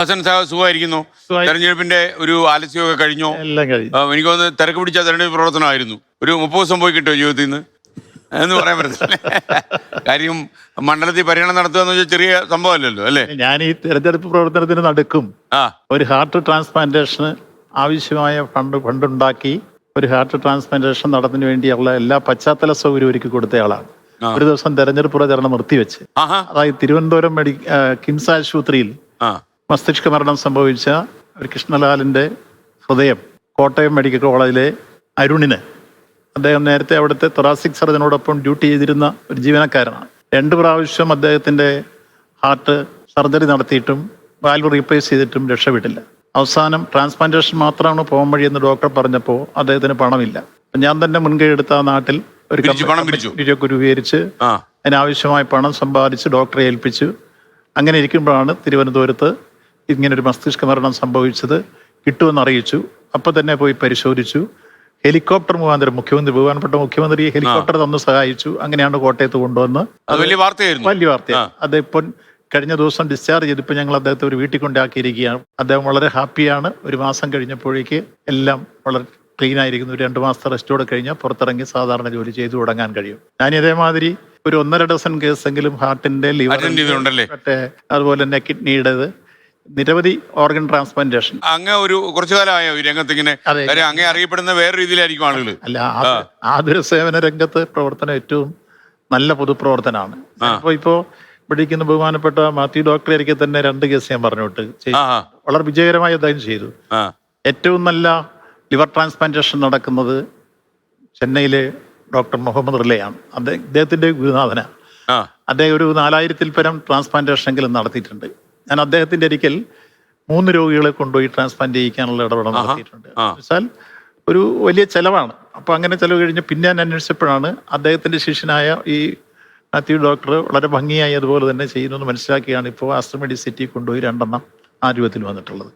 ഹസൻ സാഹ സുഖമായിരിക്കുന്നു. തെരഞ്ഞെടുപ്പിന്റെ ഒരു ആലസ്യമൊക്കെ കഴിഞ്ഞോ? എല്ലാം കഴിഞ്ഞു. എനിക്ക് തോന്നുന്നു തിരക്ക് പിടിച്ച തെരഞ്ഞെടുപ്പ് പ്രവർത്തനമായിരുന്നു. ഒരു 30 ദിവസം പോയി കിട്ടുമോ ജീവിതത്തിൽ നിന്ന് എന്ന് പറയാൻ പറ്റത്തില്ല. കാര്യം മണ്ഡലത്തിൽ പര്യടനം നടത്തുക എന്ന് വെച്ചാൽ ചെറിയ സംഭവമല്ലല്ലോ അല്ലേ? ഞാൻ ഈ തെരഞ്ഞെടുപ്പ് പ്രവർത്തനത്തിന് നടുക്കും ആ ഒരു ഹാർട്ട് ട്രാൻസ്പ്ലാന്റേഷന് ആവശ്യമായ ഫണ്ടുണ്ടാക്കി ഒരു ഹാർട്ട് ട്രാൻസ്പ്ലാന്റേഷൻ നടത്തുന്നതിന് വേണ്ടിയുള്ള എല്ലാ പശ്ചാത്തല സൗകര്യവും ഒരുക്കി കൊടുത്തയാളാണ്. ഒരു ദിവസം തെരഞ്ഞെടുപ്പ് പ്രചരണം നിർത്തിവെച്ച്, ആഹാ അതായത് തിരുവനന്തപുരം കിംസ് ആശുപത്രിയിൽ ആ മസ്തിഷ്ക മരണം സംഭവിച്ച ഒരു കൃഷ്ണലാലിന്റെ ഹൃദയം കോട്ടയം മെഡിക്കൽ കോളേജിലെ അരുണിന്, അദ്ദേഹം നേരത്തെ അവിടുത്തെ തൊറാസിക് സർജനോടൊപ്പം ഡ്യൂട്ടി ചെയ്തിരുന്ന ഒരു ജീവനക്കാരനാണ്. 2 പ്രാവശ്യം അദ്ദേഹത്തിന്റെ ഹാർട്ട് സർജറി നടത്തിയിട്ടും വാൽവ് റീപ്ലേസ് ചെയ്തിട്ടും രക്ഷപ്പെട്ടില്ല. അവസാനം ട്രാൻസ്പ്ലാന്റേഷൻ മാത്രമാണ് പോകാൻ വഴി എന്ന് ഡോക്ടർ പറഞ്ഞപ്പോൾ അദ്ദേഹത്തിന് പണമില്ല. ഞാൻ തന്നെ മുൻകൈ എടുത്ത ആ നാട്ടിൽ ഒരു കമ്മിറ്റിയൊക്കെ രൂപീകരിച്ച് അതിനാവശ്യമായ പണം സമ്പാദിച്ച് ഡോക്ടറെ ഏൽപ്പിച്ചു. അങ്ങനെ ഇരിക്കുമ്പോഴാണ് തിരുവനന്തപുരത്ത് ഇങ്ങനൊരു മസ്തിഷ്ക മരണം സംഭവിച്ചത്. കിട്ടുമെന്ന് അറിയിച്ചു. അപ്പം തന്നെ പോയി പരിശോധിച്ചു. ഹെലികോപ്റ്റർ മുഖാന്തരം ബഹുമാനപ്പെട്ട മുഖ്യമന്ത്രി ഹെലികോപ്റ്റർ തന്ന് സഹായിച്ചു. അങ്ങനെയാണ് കോട്ടയത്ത് കൊണ്ടുവന്ന് വലിയ വാർത്തയാണ്. അതിപ്പം കഴിഞ്ഞ ദിവസം ഡിസ്ചാർജ് ചെയ്തിപ്പോൾ ഞങ്ങൾ അദ്ദേഹത്തെ ഒരു വീട്ടിൽ കൊണ്ടാക്കിയിരിക്കുകയാണ്. അദ്ദേഹം വളരെ ഹാപ്പിയാണ്. ഒരു മാസം കഴിഞ്ഞപ്പോഴേക്ക് എല്ലാം വളരെ ക്ലീൻ ആയിരിക്കുന്നു. 2 മാസത്തെ റെസ്റ്റോടെ കഴിഞ്ഞാൽ പുറത്തിറങ്ങി സാധാരണ ജോലി ചെയ്തു തുടങ്ങാൻ കഴിയും. ഞാൻ ഇതേമാതിരി ഒരു 1.5 ഡസൻ കേസെങ്കിലും ഹാർട്ടിന്റെ, ലിവറിന്റെ, അതുപോലെ തന്നെ കിഡ്നിയുടേത്, നിരവധി ഓർഗൻ ട്രാൻസ്പ്ലാന്റേഷൻ. അങ്ങ് ഒരു കുറച്ചു കാലമായോ ഈ രംഗത്ത് ഇങ്ങനെ? അങ്ങേ അറിയപ്പെടുന്ന വേറെ രീതിയിലായിരിക്കും ആളുകൾ. അല്ല, ആതുര സേവന രംഗത്ത് പ്രവർത്തനം ഏറ്റവും നല്ല പൊതുപ്രവർത്തനമാണ്. ഇപ്പോ പഠിക്കുന്ന ബഹുമാനപ്പെട്ട മാത്യു ഡോക്ടറെ എനിക്ക് തന്നെ 2 കേസ് ഞാൻ പറഞ്ഞോട്ട് വളരെ വിജയകരമായി അദ്ദേഹം ചെയ്തു. ഏറ്റവും നല്ല ലിവർ ട്രാൻസ്പ്ലാന്റേഷൻ നടക്കുന്നത് ചെന്നൈയിലെ ഡോക്ടർ മുഹമ്മദ് റിലയാണ്. അദ്ദേഹത്തിന്റെ ഗുരുനാഥനാണ്. അദ്ദേഹം ഒരു 4000-ൽ പരം ട്രാൻസ്പ്ലാന്റേഷനെങ്കിലും നടത്തിയിട്ടുണ്ട്. ഞാൻ അദ്ദേഹത്തിന്റെ ഒരിക്കൽ 3 രോഗികളെ കൊണ്ടുപോയി ട്രാൻസ്പ്ലാന്റ് ചെയ്യിക്കാനുള്ള ഇടപെടൽ നടത്തിയിട്ടുണ്ട്. വെച്ചാൽ ഒരു വലിയ ചെലവാണ്. അപ്പൊ അങ്ങനെ ചെലവ് കഴിഞ്ഞ് പിന്നെ ഞാൻ അന്വേഷിച്ചപ്പോഴാണ് അദ്ദേഹത്തിന്റെ ശിഷ്യനായ ഈ മാത്യു ഡോക്ടർ വളരെ ഭംഗിയായി അതുപോലെ തന്നെ ചെയ്യുന്നു മനസ്സിലാക്കിയാണ് ഇപ്പോൾ ആസ്ട്ര മെഡിസിറ്റി കൊണ്ടുപോയി 2 എണ്ണം ആ രൂപത്തിൽ വന്നിട്ടുള്ളത്.